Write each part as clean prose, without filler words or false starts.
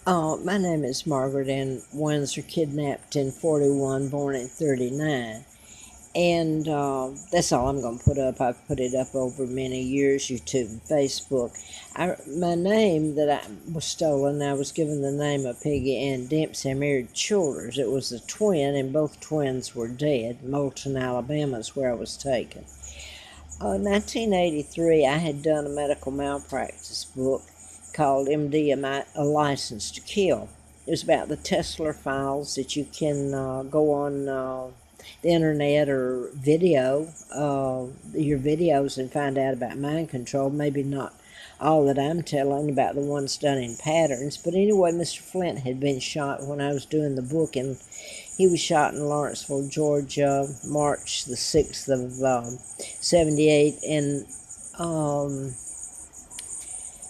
My name is Margaret Ann Windsor, kidnapped in 41, born in 39. And that's all I'm going to put up. I've put it up over many years, YouTube and Facebook. My name that was stolen, I was given the name of Peggy Ann Dempsey. I married Childers. It was a twin, and both twins were dead. Moulton, Alabama is where I was taken. In 1983, I had done a medical malpractice book called MD, A License to Kill. It was about the Tesla files that you can go on the internet or video your videos and find out about mind control. Maybe not all that I'm telling about the ones done in patterns, but anyway, Mr. Flint had been shot when I was doing the book, and he was shot in Lawrenceville, Georgia, March the 6th of 78, and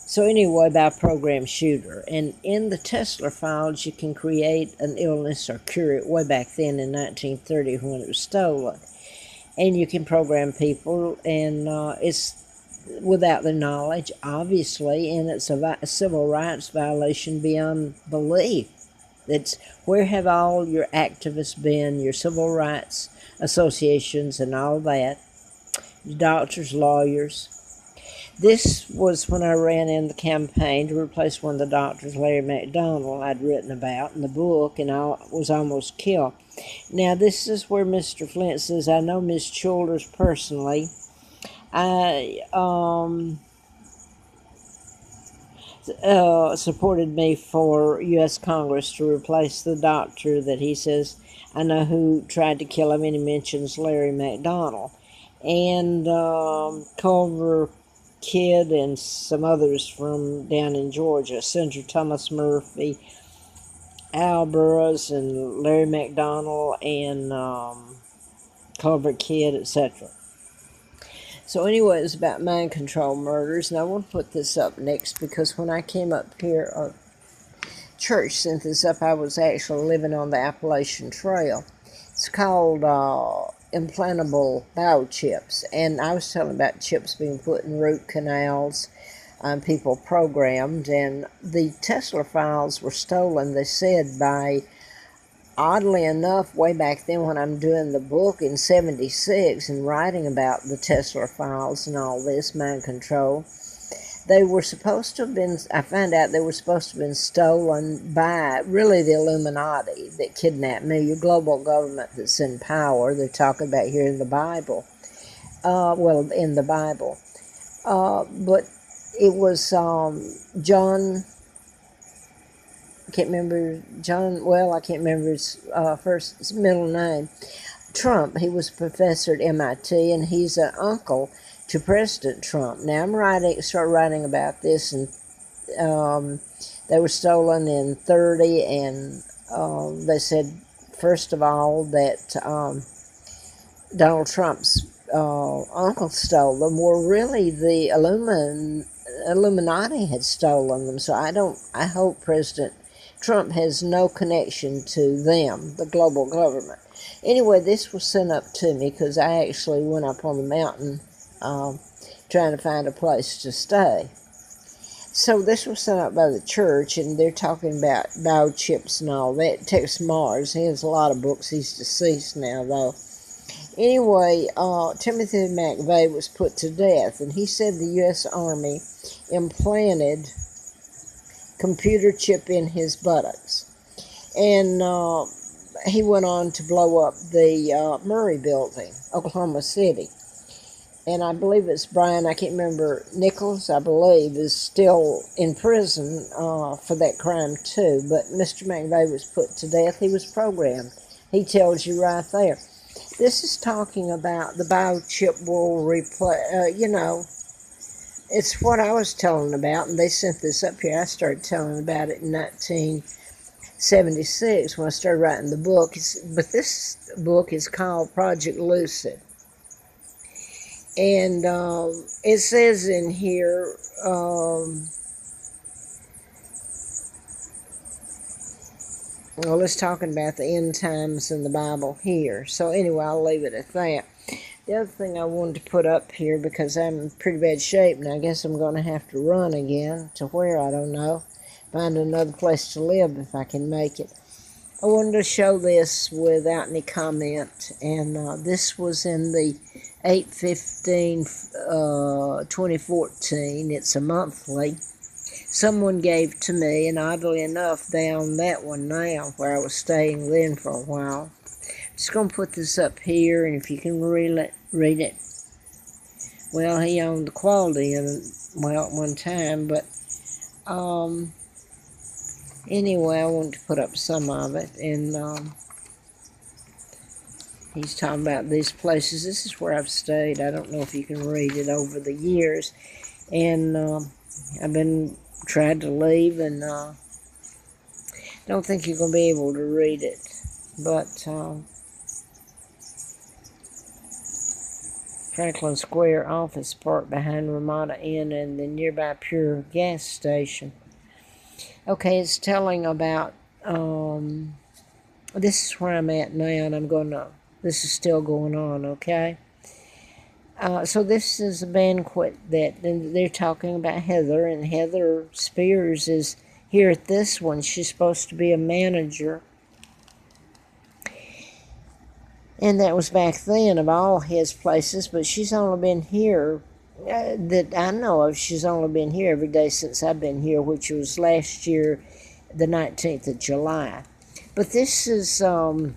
so anyway, by a program shooter. And in the Tesla files, you can create an illness or cure it way back then in 1930 when it was stolen. And you can program people, and it's without their knowledge, obviously, and it's a civil rights violation beyond belief. It's where have all your activists been, your civil rights associations and all that, doctors, lawyers. This was when I ran in the campaign to replace one of the doctors, Larry McDonald, I'd written about in the book, and I was almost killed. Now, this is where Mr. Flint says, I know Miss Childers personally. I supported me for U.S. Congress to replace the doctor that he says I know who tried to kill him, and he mentions Larry McDonald. And Culver Kidd and some others from down in Georgia, Senator Thomas Murphy, Al Burroughs, and Larry McDonald, and Culver Kidd, etc. So anyway, it was about mind control murders, and I want to put this up next because when I came up here, church sent this up, I was actually living on the Appalachian Trail. It's called implantable biochips, and I was telling about chips being put in root canals, people programmed, and the Tesla files were stolen, they said, by, oddly enough, way back then when I'm doing the book in 76 and writing about the Tesla files and all this, mind control, they were supposed to have been, I found out they were supposed to have been stolen by really the Illuminati that kidnapped me, your global government that's in power, they're talking about here in the Bible. In the Bible. But it was John, I can't remember his middle name, Trump. He was a professor at MIT, and he's an uncle to President Trump. Now I'm start writing about this, and they were stolen in 30, and they said, first of all, that Donald Trump's uncle stole them. Well, really, the Illuminati had stolen them, so I hope President Trump has no connection to them, the global government. Anyway, this was sent up to me because I actually went up on the mountain trying to find a place to stay. So this was sent out by the church, and they're talking about biochips and all that. Tex Mars, he has a lot of books. He's deceased now, though. Anyway, Timothy McVeigh was put to death, and he said the U.S. Army implanted computer chip in his buttocks. And he went on to blow up the Murray building, Oklahoma City. And I believe it's Brian, I can't remember, Nichols, I believe, is still in prison for that crime too. But Mr. McVeigh was put to death. He was programmed. He tells you right there. This is talking about the biochip will replace, it's what I was telling about, and they sent this up here. I started telling about it in 1976 when I started writing the book. But this book is called Project Lucid. And it says in here, well, it's talking about the end times in the Bible here. So anyway, I'll leave it at that. The other thing I wanted to put up here, because I'm in pretty bad shape, and I guess I'm going to have to run again to where, I don't know. find another place to live if I can make it. I wanted to show this without any comment, and this was in the 8/15/2014. It's a monthly. Someone gave to me, and oddly enough, they own that one now, where I was staying then for a while. I'm just going to put this up here, and if you can read it. Well, he owned the quality at one time, but anyway, I wanted to put up some of it, and he's talking about these places. This is where I've stayed. I don't know if you can read it over the years, and I've been tried to leave, and don't think you're going to be able to read it, but Franklin Square office park behind Ramada Inn and the nearby Pure gas station. Okay, it's telling about, this is where I'm at now, and this is still going on, okay? So this is a banquet that they're talking about Heather, and Heather Spears is here at this one. She's supposed to be a manager. And that was back then of all his places, but she's only been here, that I know of, she's only been here every day since I've been here, which was last year, the 19th of July. But this is, I'm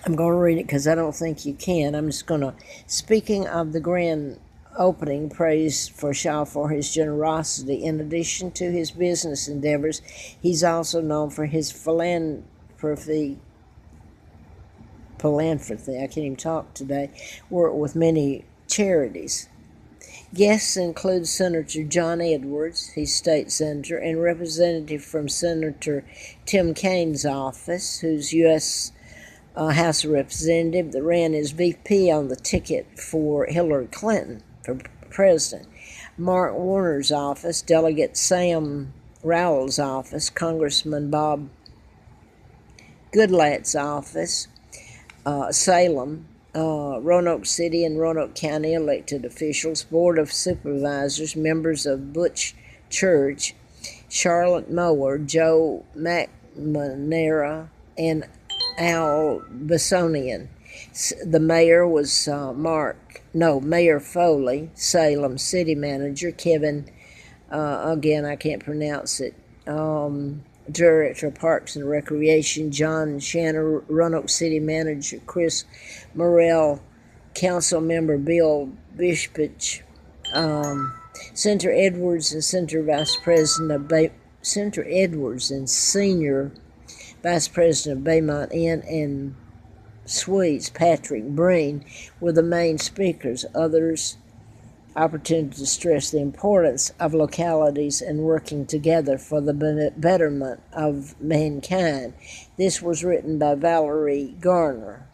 going to read it because I don't think you can. I'm just going to, speaking of the grand opening, praise for Shaw for his generosity. In addition to his business endeavors, he's also known for his philanthropy, I can't even talk today, work with many charities. Guests include Senator John Edwards, he's state senator, and representative from Senator Tim Kaine's office, who's U.S. House of Representative that ran as VP on the ticket for Hillary Clinton for president. Mark Warner's office, Delegate Sam Rowell's office, Congressman Bob Goodlatte's office, Salem, Roanoke City and Roanoke County elected officials, Board of Supervisors, members of Butch Church, Charlotte Mower, Joe McNamara, and Al Bessonian. The mayor was Mayor Foley. Salem City Manager Kevin, again I can't pronounce it, Director of Parks and Recreation John Shanner, Roanoke City Manager Chris Morrell, Council Member Bill Bishpich, Senator Edwards and Senator Edwards and Senior Vice President of Baymont Inn and Suites Patrick Breen were the main speakers. Others opportunity to stress the importance of localities and working together for the betterment of mankind. This was written by Valerie Garner.